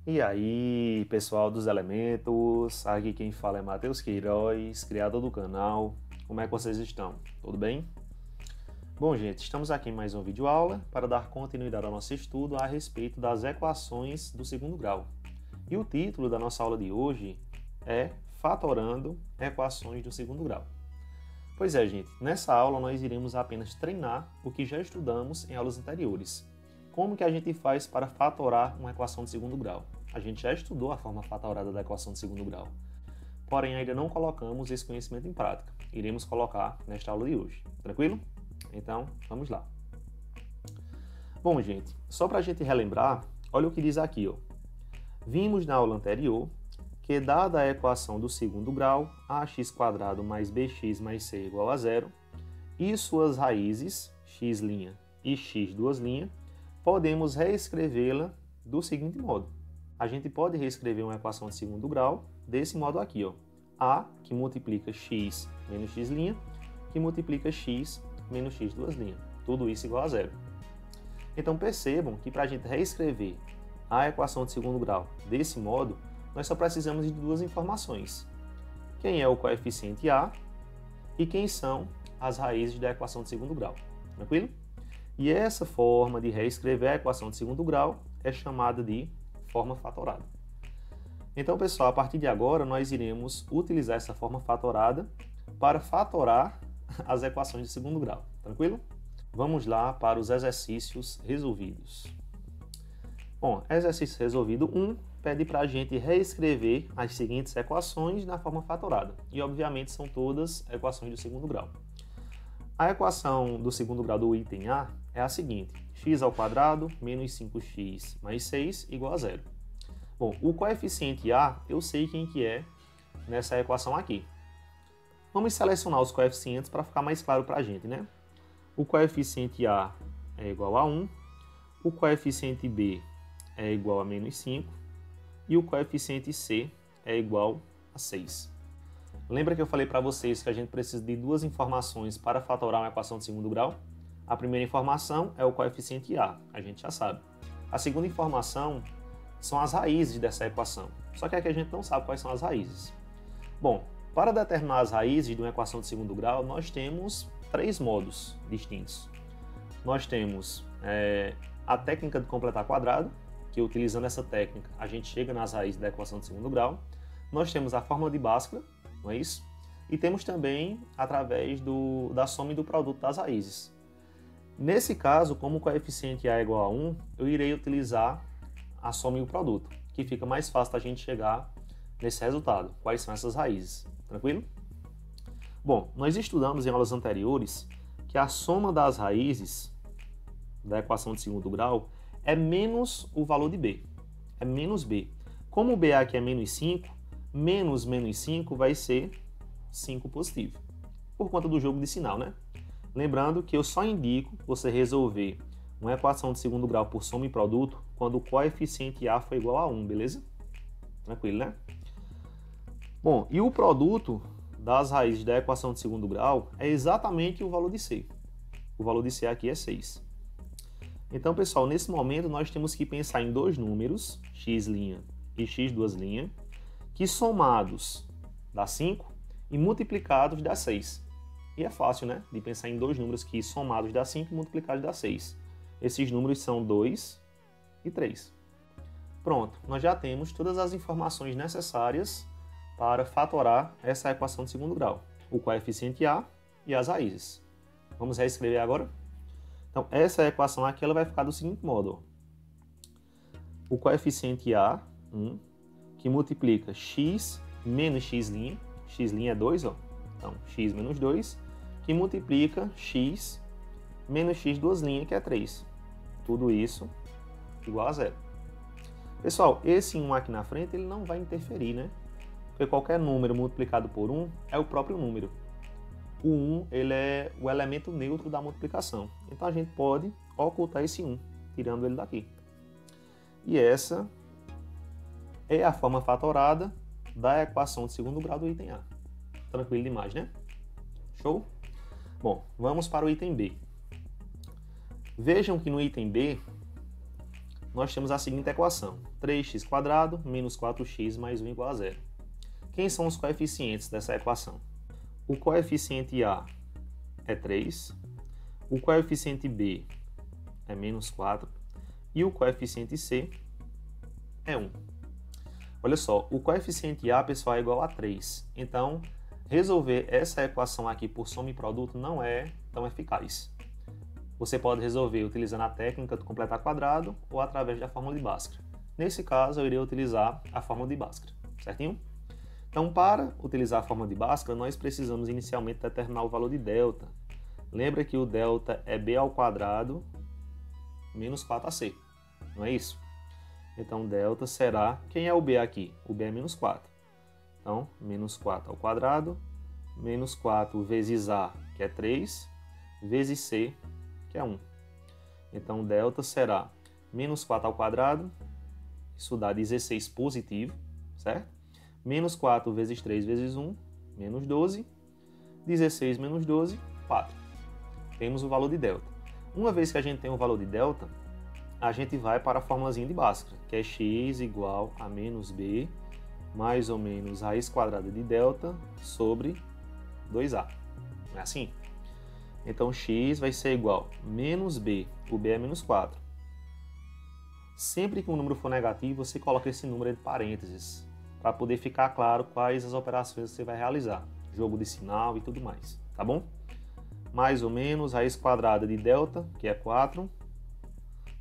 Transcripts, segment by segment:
E aí, pessoal dos elementos, aqui quem fala é Matheus Queiroz, criador do canal. Como é que vocês estão? Tudo bem? Bom, gente, estamos aqui em mais um vídeo aula para dar continuidade ao nosso estudo a respeito das equações do segundo grau. E o título da nossa aula de hoje é Fatorando Equações do segundo grau. Pois é, gente, nessa aula nós iremos apenas treinar o que já estudamos em aulas anteriores. Como que a gente faz para fatorar uma equação de segundo grau? A gente já estudou a forma fatorada da equação de segundo grau, porém ainda não colocamos esse conhecimento em prática. Iremos colocar nesta aula de hoje, tranquilo? Então, vamos lá. Bom, gente, só para a gente relembrar, olha o que diz aqui, ó. Vimos na aula anterior que, dada a equação do segundo grau, ax² mais bx mais c igual a zero, e suas raízes, x' e x²', podemos reescrevê-la do seguinte modo. A gente pode reescrever uma equação de segundo grau desse modo aqui, ó. A, que multiplica x menos x', que multiplica x menos x²'. Tudo isso igual a zero. Então percebam que para a gente reescrever a equação de segundo grau desse modo, nós só precisamos de duas informações. Quem é o coeficiente A e quem são as raízes da equação de segundo grau. Tranquilo? E essa forma de reescrever a equação de segundo grau é chamada de forma fatorada. Então, pessoal, a partir de agora nós iremos utilizar essa forma fatorada para fatorar as equações de segundo grau. Tranquilo? Vamos lá para os exercícios resolvidos. Bom, exercício resolvido 1 pede para a gente reescrever as seguintes equações na forma fatorada. E, obviamente, são todas equações do segundo grau. A equação do segundo grau do item A é a seguinte: x² menos 5x mais 6 igual a zero. Bom, o coeficiente A, eu sei quem que é nessa equação aqui. Vamos selecionar os coeficientes para ficar mais claro para a gente, né? O coeficiente A é igual a 1, o coeficiente B é igual a menos 5 e o coeficiente C é igual a 6. Lembra que eu falei para vocês que a gente precisa de duas informações para fatorar uma equação de segundo grau? A primeira informação é o coeficiente A, a gente já sabe. A segunda informação são as raízes dessa equação, só que aqui a gente não sabe quais são as raízes. Bom, para determinar as raízes de uma equação de segundo grau, nós temos três modos distintos. Nós temos a técnica de completar quadrado, que utilizando essa técnica a gente chega nas raízes da equação de segundo grau. Nós temos a fórmula de Bhaskara, não é isso? E temos também através da soma e do produto das raízes. Nesse caso, como o coeficiente A é igual a 1, eu irei utilizar a soma e o produto, que fica mais fácil da gente chegar nesse resultado. Quais são essas raízes? Tranquilo? Bom, nós estudamos em aulas anteriores que a soma das raízes da equação de segundo grau é menos o valor de B. É menos B. Como o B aqui é menos 5, menos 5 vai ser 5 positivo. Por conta do jogo de sinal, né? Lembrando que eu só indico você resolver uma equação de segundo grau por soma e produto quando o coeficiente A for igual a 1, beleza? Tranquilo, né? Bom, e o produto das raízes da equação de segundo grau é exatamente o valor de C. O valor de C aqui é 6. Então, pessoal, nesse momento nós temos que pensar em dois números, x' e x²', que somados dá 5 e multiplicados dá 6. E é fácil, né? De pensar em dois números que somados dá 5 e multiplicados dá 6. Esses números são 2 e 3. Pronto, nós já temos todas as informações necessárias para fatorar essa equação de segundo grau. O coeficiente A e as raízes. Vamos reescrever agora? Então, essa equação aqui ela vai ficar do seguinte modo. Ó. O coeficiente A, 1, que multiplica x menos x', x' é 2, ó. Então, x menos 2, que multiplica x menos x²', que é 3. Tudo isso igual a zero. Pessoal, esse 1 aqui na frente ele não vai interferir, né? Porque qualquer número multiplicado por 1 é o próprio número. O 1 ele é o elemento neutro da multiplicação. Então a gente pode ocultar esse 1, tirando ele daqui. E essa é a forma fatorada da equação de segundo grau do item A. Tranquilo demais, né? Show? Bom, vamos para o item B. Vejam que no item B nós temos a seguinte equação: 3x² menos 4x mais 1 igual a zero. Quem são os coeficientes dessa equação? O coeficiente A é 3, o coeficiente B é menos 4 e o coeficiente C é 1. Olha só, o coeficiente A, pessoal, é igual a 3. Então, resolver essa equação aqui por soma e produto não é tão eficaz. Você pode resolver utilizando a técnica do completar quadrado ou através da fórmula de Bhaskara. Nesse caso, eu irei utilizar a fórmula de Bhaskara, certinho? Então, para utilizar a fórmula de Bhaskara, nós precisamos inicialmente determinar o valor de delta. Lembra que o delta é b ao quadrado menos 4ac, não é isso? Então, delta será... Quem é o b aqui? O b é menos 4. Então, menos 4 ao quadrado, menos 4 vezes a, que é 3, vezes c, que é 1. Então, delta será menos 4 ao quadrado, isso dá 16 positivo, certo? Menos 4 vezes 3 vezes 1, menos 12. 16 menos 12, 4. Temos o valor de delta. Uma vez que a gente tem o valor de delta, a gente vai para a formulazinha de Bhaskara, que é x igual a menos b, mais ou menos raiz quadrada de delta sobre 2a. Não é assim? Então, x vai ser igual a menos b, o b é menos 4. Sempre que um número for negativo, você coloca esse número entre parênteses, para poder ficar claro quais as operações você vai realizar. Jogo de sinal e tudo mais, tá bom? Mais ou menos raiz quadrada de delta, que é 4,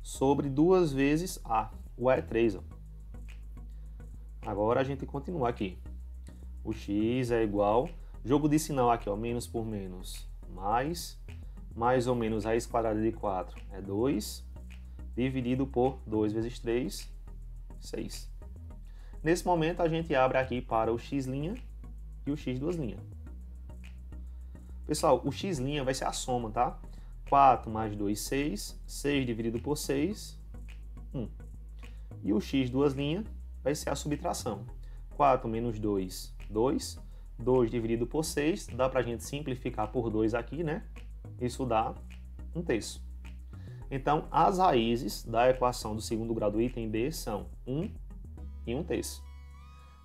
sobre 2 vezes a. O a é 3, ó. Agora a gente continua aqui. O x é igual, jogo de sinal aqui, ó, menos por menos, mais ou menos raiz quadrada de 4 é 2, dividido por 2 vezes 3, 6. Nesse momento a gente abre aqui para o x' e o x duas linhas. Pessoal, o x' vai ser a soma, tá? 4 mais 2, 6, 6 dividido por 6, 1. E o x duas linhas vai ser a subtração. 4 menos 2, 2. 2 dividido por 6, dá pra gente simplificar por 2 aqui, né? Isso dá 1/3. Então, as raízes da equação do segundo grau do item B são 1 e 1/3.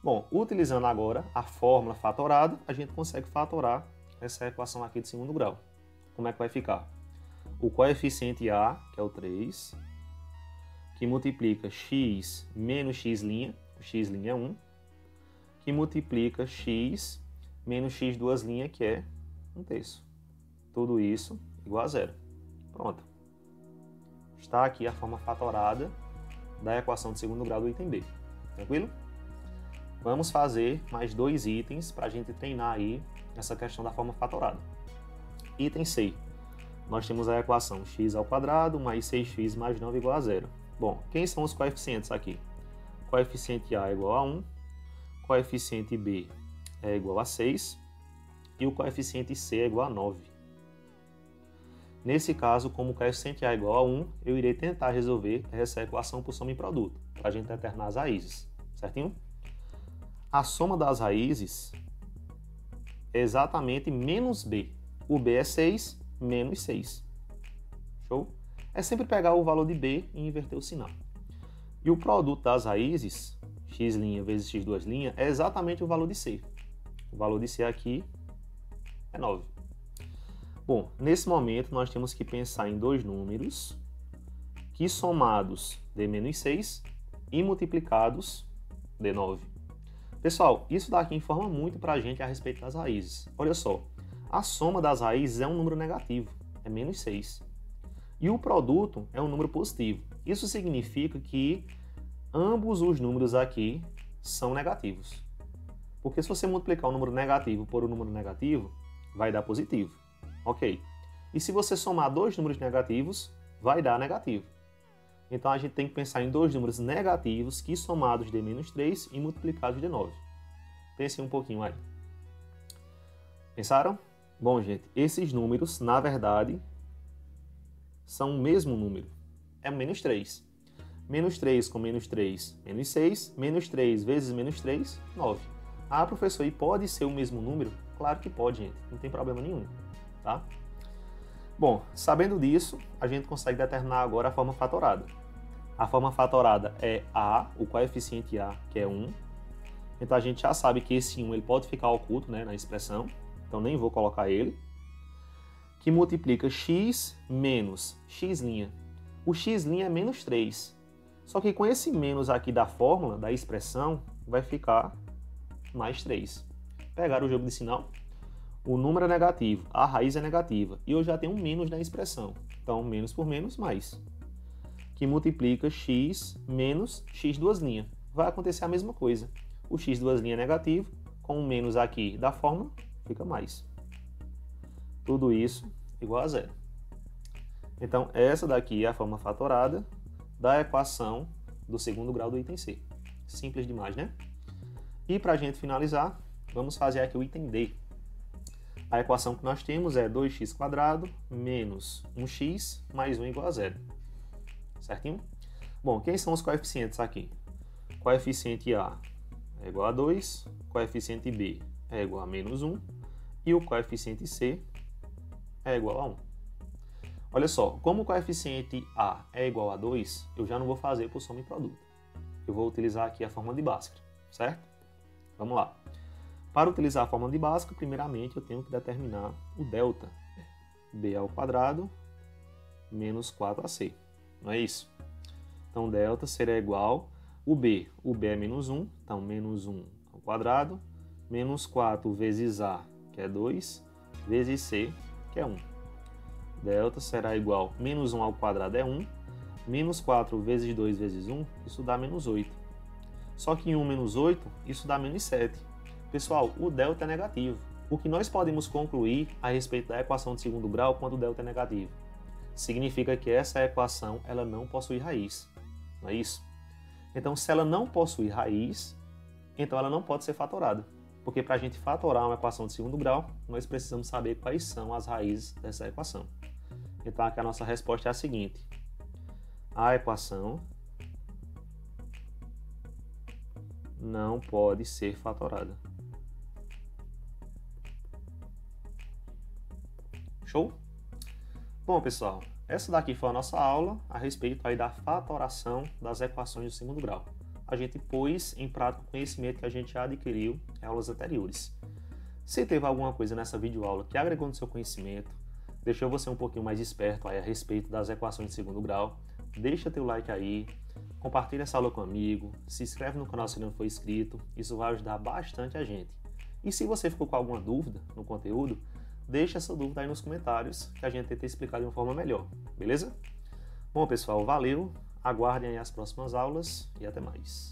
Bom, utilizando agora a fórmula fatorada, a gente consegue fatorar essa equação aqui de segundo grau. Como é que vai ficar? O coeficiente A, que é o 3, que multiplica x menos x', o x' é 1, que multiplica x menos x duas linhas, que é 1/3. Tudo isso igual a zero. Pronto. Está aqui a forma fatorada da equação de segundo grau do item B. Tranquilo? Vamos fazer mais 2 itens para a gente treinar aí essa questão da forma fatorada. Item C. Nós temos a equação x ao quadrado mais 6x mais 9 igual a zero. Bom, quem são os coeficientes aqui? Coeficiente A é igual a 1, coeficiente B é igual a 6 e o coeficiente C é igual a 9. Nesse caso, como o coeficiente A é igual a 1, eu irei tentar resolver essa equação por soma e produto, para a gente determinar as raízes, certinho? A soma das raízes é exatamente menos B. O B é 6, menos 6. Show? É sempre pegar o valor de B e inverter o sinal. E o produto das raízes, x' vezes x duas linhas, é exatamente o valor de C. O valor de C aqui é 9. Bom, nesse momento nós temos que pensar em dois números que somados dê menos 6 e multiplicados dê 9. Pessoal, isso daqui informa muito para a gente a respeito das raízes. Olha só, a soma das raízes é um número negativo, é menos 6. E o produto é um número positivo. Isso significa que ambos os números aqui são negativos. Porque se você multiplicar um número negativo por um número negativo, vai dar positivo. Ok. E se você somar dois números negativos, vai dar negativo. Então a gente tem que pensar em dois números negativos que somados dê menos 3 e multiplicados dê 9. Pensem um pouquinho aí. Pensaram? Bom, gente, esses números, na verdade, são o mesmo número. É menos 3. Menos 3 com menos 3, menos 6. Menos 3 vezes menos 3, 9. Ah, professor, e pode ser o mesmo número? Claro que pode, gente. Não tem problema nenhum. Tá? Bom, sabendo disso, a gente consegue determinar agora a forma fatorada. A forma fatorada é A, o coeficiente A, que é 1. Então a gente já sabe que esse 1 ele pode ficar oculto, né, na expressão, então nem vou colocar ele. Que multiplica x menos x'. O x' é menos 3. Só que com esse menos aqui da fórmula, da expressão, vai ficar mais 3. Pegaram o jogo de sinal? O número é negativo, a raiz é negativa, e eu já tenho um menos na expressão. Então, menos por menos, mais. Que multiplica x menos x'. Vai acontecer a mesma coisa. O x' é negativo, com o menos aqui da fórmula, fica mais. Tudo isso igual a zero. Então, essa daqui é a forma fatorada da equação do segundo grau do item C. Simples demais, né? E para a gente finalizar, vamos fazer aqui o item D. A equação que nós temos é 2x² menos 1x mais 1 igual a zero. Certinho? Bom, quem são os coeficientes aqui? Coeficiente A é igual a 2, coeficiente B é igual a menos 1 e o coeficiente C é igual a 1. Olha só, como o coeficiente A é igual a 2, eu já não vou fazer por soma e produto. Eu vou utilizar aqui a fórmula de Bhaskara, certo? Vamos lá. Para utilizar a fórmula de Bhaskara, primeiramente eu tenho que determinar o delta. B² menos 4AC. Não é isso? Então, delta será igual o B é menos 1, então menos 1 ao quadrado, menos 4 vezes A, que é 2, vezes C, que é 1. Delta será igual, menos 1 ao quadrado é 1, menos 4 vezes 2 vezes 1, isso dá menos 8. Só que 1 menos 8, isso dá menos 7. Pessoal, o delta é negativo. O que nós podemos concluir a respeito da equação de segundo grau quando o delta é negativo? Significa que essa equação ela não possui raiz. Não é isso? Então, se ela não possui raiz, então ela não pode ser fatorada. Porque para a gente fatorar uma equação de segundo grau, nós precisamos saber quais são as raízes dessa equação. Então, aqui a nossa resposta é a seguinte. A equação não pode ser fatorada. Show? Bom, pessoal, essa daqui foi a nossa aula a respeito aí da fatoração das equações do segundo grau. A gente pôs em prática o conhecimento que a gente já adquiriu em aulas anteriores. Se teve alguma coisa nessa videoaula que agregou no seu conhecimento, deixou você um pouquinho mais esperto aí a respeito das equações de segundo grau, deixa teu like aí, compartilha essa aula com um amigo, se inscreve no canal se não for inscrito, isso vai ajudar bastante a gente. E se você ficou com alguma dúvida no conteúdo, deixa essa dúvida aí nos comentários que a gente tenta explicar de uma forma melhor, beleza? Bom, pessoal, valeu, aguardem aí as próximas aulas e até mais.